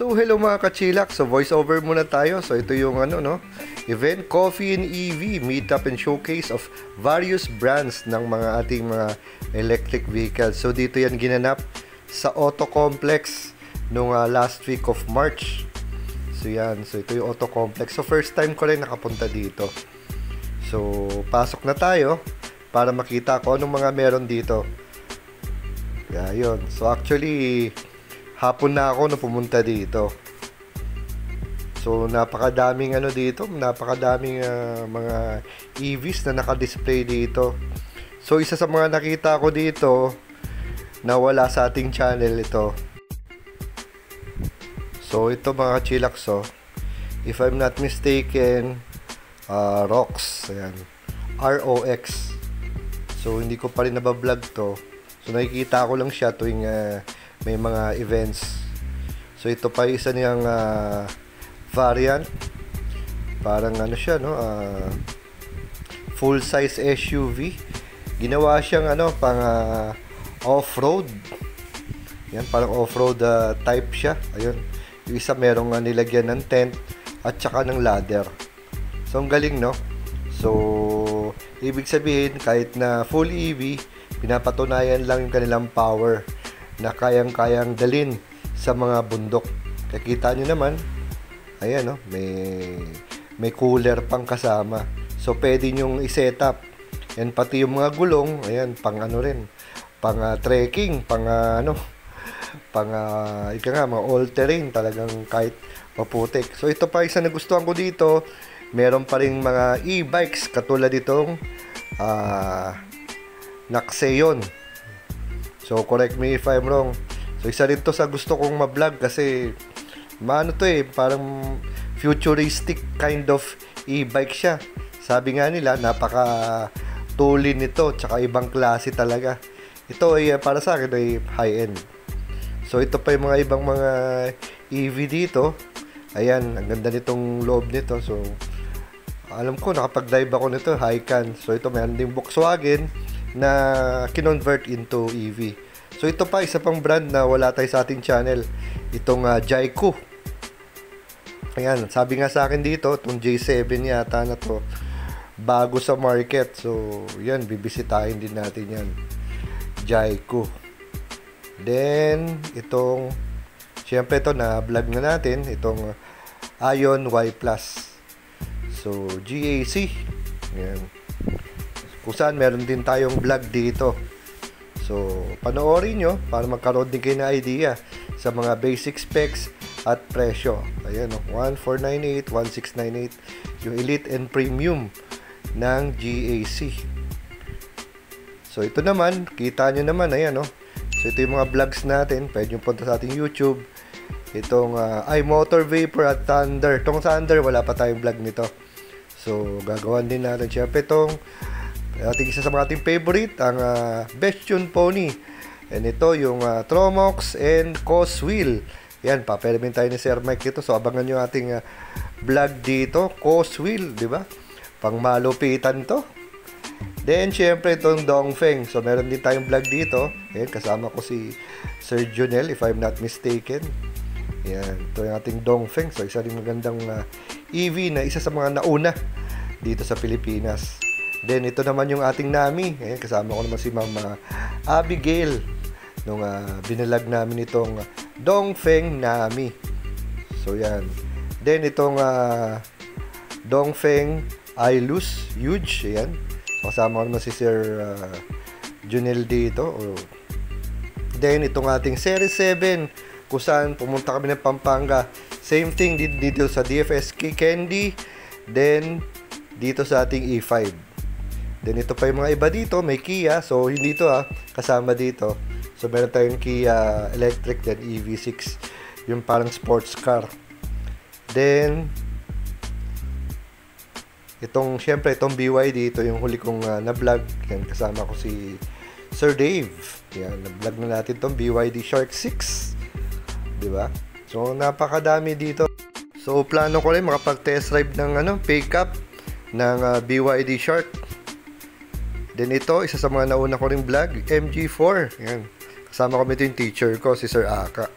So hello mga kachilak, so voice over muna tayo. So ito yung event Coffee and EV Meetup and Showcase of various brands ng mga ating mga electric vehicles. So dito yan ginanap sa Auto Complex nung last week of March. So yan, so ito yung Auto Complex. So first time ko rin nakapunta dito. So pasok na tayo para makita ko anong mga meron dito. Yeah, yun. So actually hapon na ako na pumunta dito. So napakadaming dito, napakadaming mga EVs na naka-display dito. So isa sa mga nakita ko dito na wala sa ating channel ito. So ito mga chilakso, if I'm not mistaken, ROX, ayan, ROX. So hindi ko pa rin nabablog to. So nakikita ko lang siya tuwing may mga events. So ito pa isa niyang variant. Parang siya full size SUV. Ginawa siyang pang off-road. Yan, parang off-road type siya. Ayun. Yung isa merong nilagyan ng tent at saka ng ladder. So ang galing, no? So ibig sabihin kahit na full EV, pinapatunayan lang yung kanilang power na kayang-kayang dalin sa mga bundok. Kita nyo naman, ayan, may cooler pang kasama. So pwede nyong i-setup. And pati yung mga gulong, ayan, pang rin, pang trekking, pang mga all-terrain, talagang kahit maputik. So ito pa isa na gustuhan ko dito, meron pa ring mga e-bikes katulad itong Naxeon. So correct me if I'm wrong. So isa rin to sa gusto kong ma-vlog kasi parang futuristic kind of e-bike siya. Sabi nga nila napaka tulin nito, tsaka ibang klase talaga. Ito ay para sa akin ay high-end. So ito pa yung mga ibang mga EV dito. Ayan, ang ganda nitong loob nito. So alam ko nakapag-drive ako nito, Haikan. So ito mayroon ding Volkswagen na kinonvert into EV. So ito pa isa pang brand na wala tayo sa ating channel, itong Jayco. Ayan, sabi nga sa akin dito, itong J7 yata na to, bago sa market. So yan, bibisitahin din natin yan, Jayco. Then itong, syempre ito na vlog na natin, itong Ion Y+. So GAC, ayan, kung saan meron din tayong vlog dito. So panoorin nyo para magkaroon din kayo na idea sa mga basic specs at presyo. Ayan, 1498, 1698 yung Elite and Premium ng GAC. So ito naman, kita nyo naman, ayan. So ito yung mga vlogs natin, pwede nyo punta sa ating YouTube. Itong iMotor Vapor at Thunder. Itong Thunder, wala pa tayong vlog nito. So gagawan din natin syempre itong isa sa mga ating favorite, ang Bestune Pony. And ito yung Tromox and Coswheel. Yan, papalamin tayo ni Sir Mike dito. So abangan nyo ating vlog dito, Coswheel, di ba? Pang malupitan to. Then syempre itong Dongfeng. So meron din tayong vlog dito. Ayan, kasama ko si Sir Junel, if I'm not mistaken. Yan, ito yung ating Dongfeng. So isa rin magandang EV na isa sa mga nauna dito sa Pilipinas. Then ito naman yung ating Nami. Ayan, kasama ko naman si Mama Abigail nung binalag namin itong Dongfeng Nami. So yan. Then itong Dongfeng Ailus Huge. Ayan. Kasama ko naman si Sir Junel dito. Then itong ating Series 7 kung saan pumunta kami ng Pampanga. Same thing dito sa DFSK Candy. Then dito sa ating E5. Then ito pa yung mga iba dito, may Kia. So hindi ito kasama dito. So meron tayong Kia electric, then EV6, yung parang sports car. Then syempre itong BYD, ito yung huli kong na-vlog. Yan, kasama ko si Sir Dave. Yan, na-vlog na natin itong BYD Shark 6. Diba? So napakadami dito. So plano ko rin makapag-test drive ng pickup ng BYD Shark. Then ito, isa sa mga nauna ko ring vlog, MG4. Yan. Kasama ko ito yung teacher ko, si Sir Aka.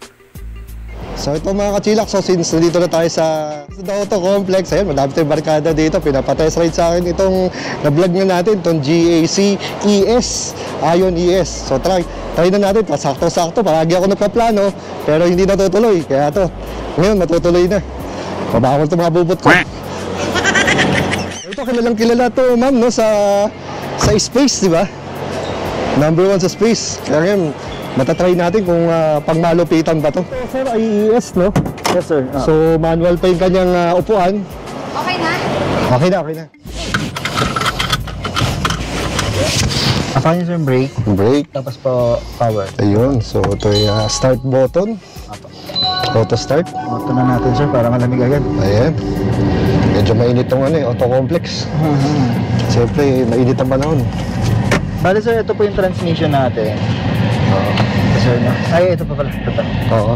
So ito mga kachilak, so since nandito na tayo sa Auto Complex, ayun, madami tayong barkada dito, pinapatest ride sa akin itong na-vlog na natin, itong GAC ES, Ion ES. So try na natin, sakto-sakto, palagi ako nagpaplano, pero hindi natutuloy, kaya to, ngayon matutuloy na. Mabakol ito mga bubot ko. Ito, kilalang kilala to ma'am, no, sa space, di ba? Number 1 sa space, kaya ngayon, matatry natin kung pangmalupitan ba to. So, sir, ay ES, no? Yes, sir. So, manual pa yung kanyang upuan. Okay na? Okay na. Apakan niyo, sir, brake. Brake. Tapos po, power. Ayun. So, ito yung start button. Apo. Auto start. Auto na natin, sir, para malamig agad. Ayan. Medyo mainit yung auto complex. Siyempre, mainit ang panahon. Bale, sir, ito po yung transmission natin. Oo. Ito, sir, no? Ay, ito pa pala. Ito pa. Oo.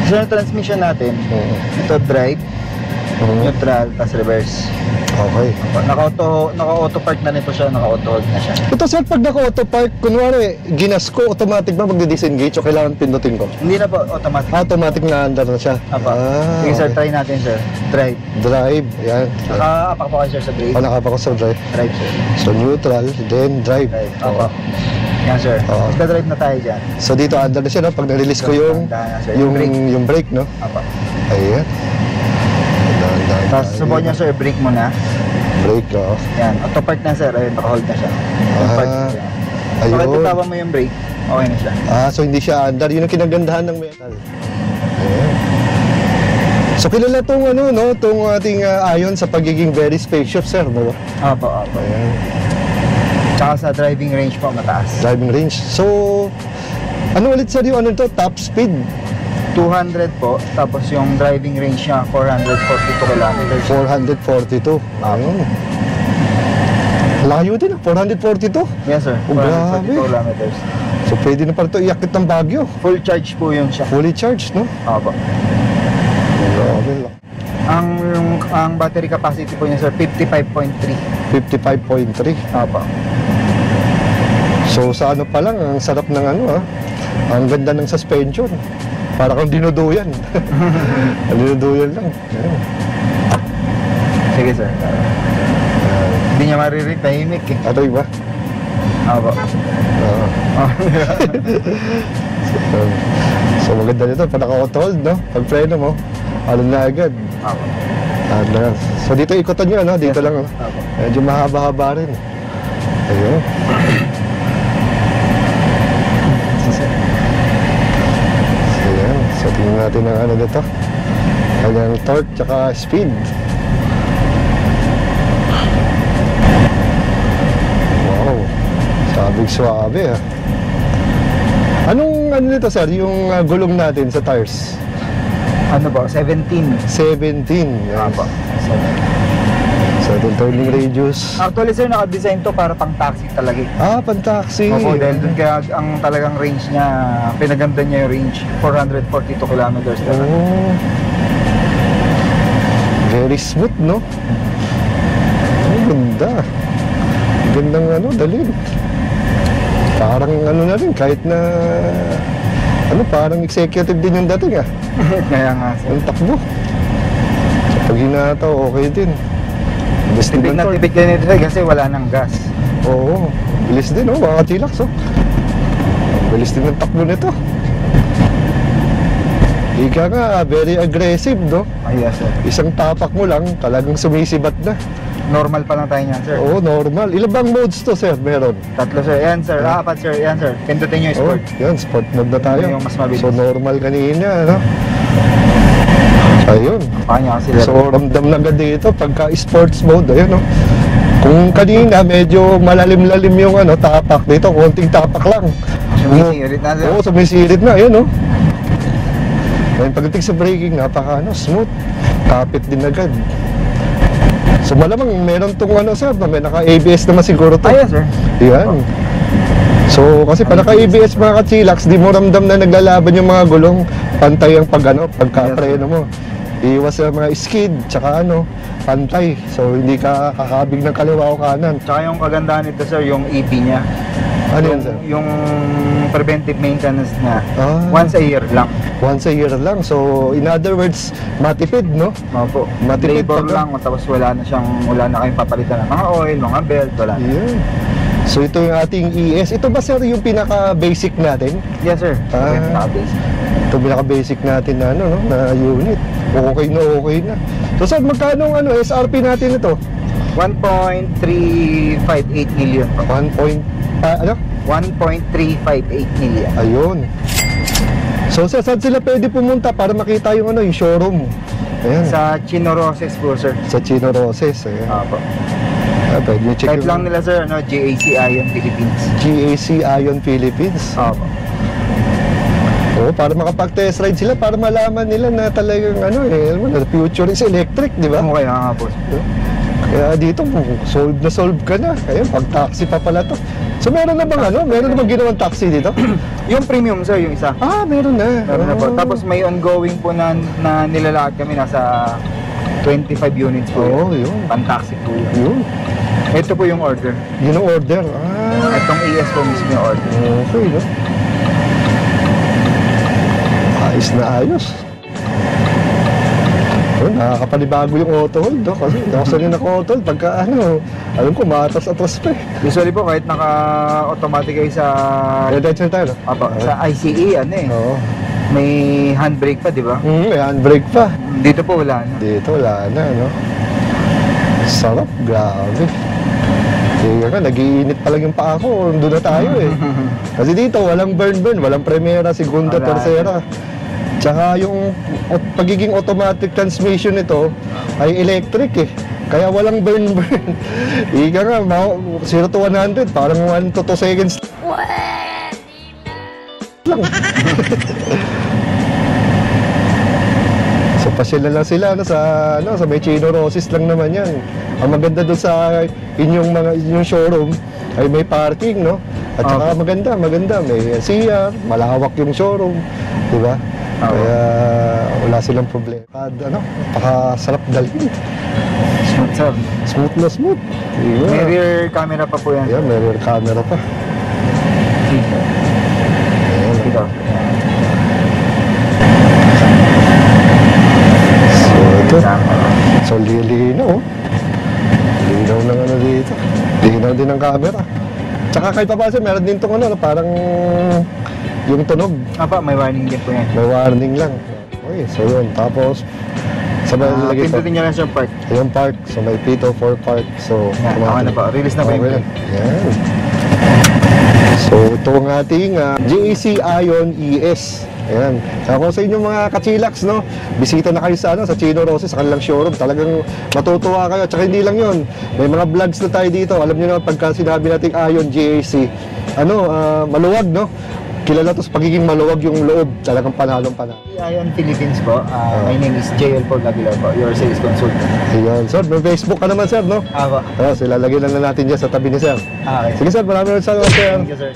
Sir, yung transmission natin, Oo. ito drive, Oo. neutral, tas reverse. Okay. Naka-auto park na rin po siya, naka-auto hold na siya. Ito, sir, pag naka-auto park, kunwari, ginas ko, automatic ba mag-disengage o kailangan pindutin ko? Hindi na po, automatic. Automatic na under na siya. Apa. Sige, sir, try natin, sir. Drive. Drive, yan. Naka-apak po kayo, sir, sa brake. Nakapa ko sa drive. Drive, sir. So, neutral, then drive. Drive. Oo. Apa. Yan, sir. Oo. Drive na tayo dyan. So, dito under na siya, no? Pag na-release ko yung, Dahan na, sir. yung brake, no? Apa. Ayan. Dahan-dahan Tapos tayo. subukan niya, sir, brake muna. Brake, no? Yan, auto park na, sir. Ayun, naka-hold na siya. Auto park na siya. So, Ayun. kahit bitawan mo yung brake, okay na siya. So hindi siya under. Yun ang kinagandahan ng metal. Ayan. So, kilala tong tong ating Ion sa pagiging very spacious, sir, no? Apo. Ayan. Tsaka sa driving range po, mataas. Driving range. So, ano ulit, sir, yung top speed? 200 po, tapos yung driving range niya, 442 kilometers. 442. Ayun. Layo din, 442. Yes, sir. Oh, 442 grabe. kilometers. So, pwede na pala ito iakit ng Baguio. Full charge po yun siya. Fully charged, no? Apo. Grabe lang. Ang battery capacity po niya, sir, 55.3. 55.3. Apo. So, sa ano pa lang, ang sarap ng ang ganda ng suspension. Para kang dinuduyan. Dinuduyan lang. Ayan. Sige, sir. Hindi niya maririt, tahimik eh. Ano iba? Apo. Oo. So, maganda nito. Pag naka-auto-hold, no? Pag preno mo, ano na agad. Apo. Ano. So, dito ikutan nyo, no? Dito Yes, lang, no? Apo. Medyo mahaba-haba rin. Ayun. So, yan. So, tingnan natin ang ano dito. Kanyang torque tsaka speed. Wow. Sabing suabe, ha. Anong nito, sir? Yung gulong natin sa tires? Ano po? 17. 17. Yan. Apo. So, itong turning radius. Actually, sir, naka-design to para pang taxi talaga. Pan-taxi. Opo, dahil dun kaya ang talagang range niya, pinaganda niya yung range, 442 kilometers. Oh. Very smooth, no? Ang ganda. Gandang dalin. Parang na rin, kahit na parang executive din yung dating, ah. Kaya nga, sir. Ang takbo. So, pag hinataw, okay din. Bilis din Tipid ng na torque. tipid ganito sir, kasi wala nang gas. Oo. Bilis din, mga chillax, oh. Bilis din ng takbo nito. Ika nga, very aggressive, no? Ay, yes, sir. Isang tapak mo lang, talagang sumisibat na. Normal pa lang tayo niyan, sir. Oo, normal. Ilan bang modes to, sir? Meron? Tatlo, sir. Yan, sir. Apat, sir. Yan, sir. Pindutin niyo yung Oh, sport. yan, sport mode na tayo. Yung mas mabilis. So, normal kanina, no? Ayun. Kanya kasi, sir. So, ramdam na agad dito pagka sports mode, ayun, no? Kung kanina, medyo malalim-lalim yung tapak dito, konting tapak lang. Sumisirit na, sir. Oo, sumisirit na, ayun, no? Ngayon, pagdating sa braking, smooth. Kapit din agad. So, malamang meron tong sir, may naka-ABS naman siguro to. Ay, yes, sir. Yan. So, kasi pa naka-ABS mga ka-chillax, di mo ramdam na naglalaban yung mga gulong, pantay ang pagka-preno mo. Iwas sa mga skid, tsaka ano, pantay. So, hindi ka kakabig ng kaliwa o kanan. Tsaka yung kagandahan nito sir, yung EB niya. Ano yan, sir? Yung preventive maintenance niya, Ah. once a year lang. Once a year lang. So, in other words, matipid, no? Opo. Matipid Labor pag- lang, tapos wala na kayong papalitan ng mga oil, mga belt, wala na. Yun. So, ito yung ating ES. Ito ba, sir, yung pinaka-basic natin? Yes sir. Ah. Ito yung pinaka-basic. Ito pinaka-basic natin na, ano, no? Na unit. Okay na. So, sir, magkano ang SRP natin ito? 1.358 million po. 1.358 million. Ayun. So, sir, saan sila pwede pumunta para makita yung showroom? Ayan. Sa Chino Roses po sir. Sa Chino Roses. Ayan. Opo. Pwede nyo check Type lang nila sir, GAC Ion Philippines. GAC Ion Philippines. Opo. Oo, para makapag-test ride sila, para malaman nila na talagang the future is electric, di ba? Okay nga po. Kaya dito, solve ka na. Kaya pag-taxi pa pala to. So meron na bang Meron na bang ginawang taxi dito? Yung premium sir, yung isa. Ah, meron na. Meron na po. Tapos may ongoing po na nilalakad kami, nasa 25 units po. Oo, yun. Pan-taxi po yun. Yun. Ito po yung order. Yun ang order. Ah, Itong ES po mismo yung order. okay, no? Ayos na ayos. Nakakapanibago yung auto hold, no? Kasi hindi ako sanay naka-auto hold. Pagka alam ko, matas-atras pa eh. Usually po, kahit naka-automatic kayo sa... Redemption tayo, no? Apo, sa ICE, Oo. may handbrake pa, di ba? May handbrake pa. Dito po wala na. Dito, wala na, no? Sarap, grabe. Kaya nga, nag-iinit pa lang yung paa ko. Doon na tayo eh. Kasi dito, walang burn-burn. Walang primera, segunda, Wala. tercera. Tsaka yung pagiging automatic transmission nito ay electric eh. Kaya walang burn-burn. Ika nga, 0 to 100, parang 1 to 2 seconds lang. So pasila lang sila sa may Chino Roses lang naman yan. Ang maganda doon sa inyong showroom ay may parking, no? At saka maganda, may CR, malawak yung showroom, di ba? Kaya wala silang problema. Napakasarap dalhin. Smooth sir. Smooth na smooth. May Yeah. rear camera pa po yan. Yeah, may rear camera pa. Dito. Dito. So ito. So linaw, oh. Linaw ng dito. Linaw din ng camera. Tsaka kahit pa kasi meron din itong parang yung tunog. Apa, may warning din po yan. May warning lang. Okay, so yun. Tapos, sabay nilagay pa. Pindutin nyo lang siya park. Yung park. So may P2 for park. So, Yan, tama na po. Release na po yung okay. brake. Yan. So, ito ang ating GAC Ion ES. Ayan. Kaya kung sa inyong mga kachilax, no, bisita na kayo sa Chino Roses, sa kanilang showroom. Talagang matutuwa kayo. Tsaka hindi lang yun. May mga vlogs na tayo dito. Alam niyo naman, pagka sinabi nating Ion GAC, maluwag, no? Kilala to sa pagiging maluwag yung loob. Talagang panalong-panalo. Ion Philippines po. My name is JL Paul Aguilar po, your sales consultant. Ayan. Sir, may Facebook ka naman, sir, no? Ako. Sila lagyan lang na natin dyan sa tabi ni sir. Okay. Sige, sir. Maraming salamat, sir. Thank you, sir.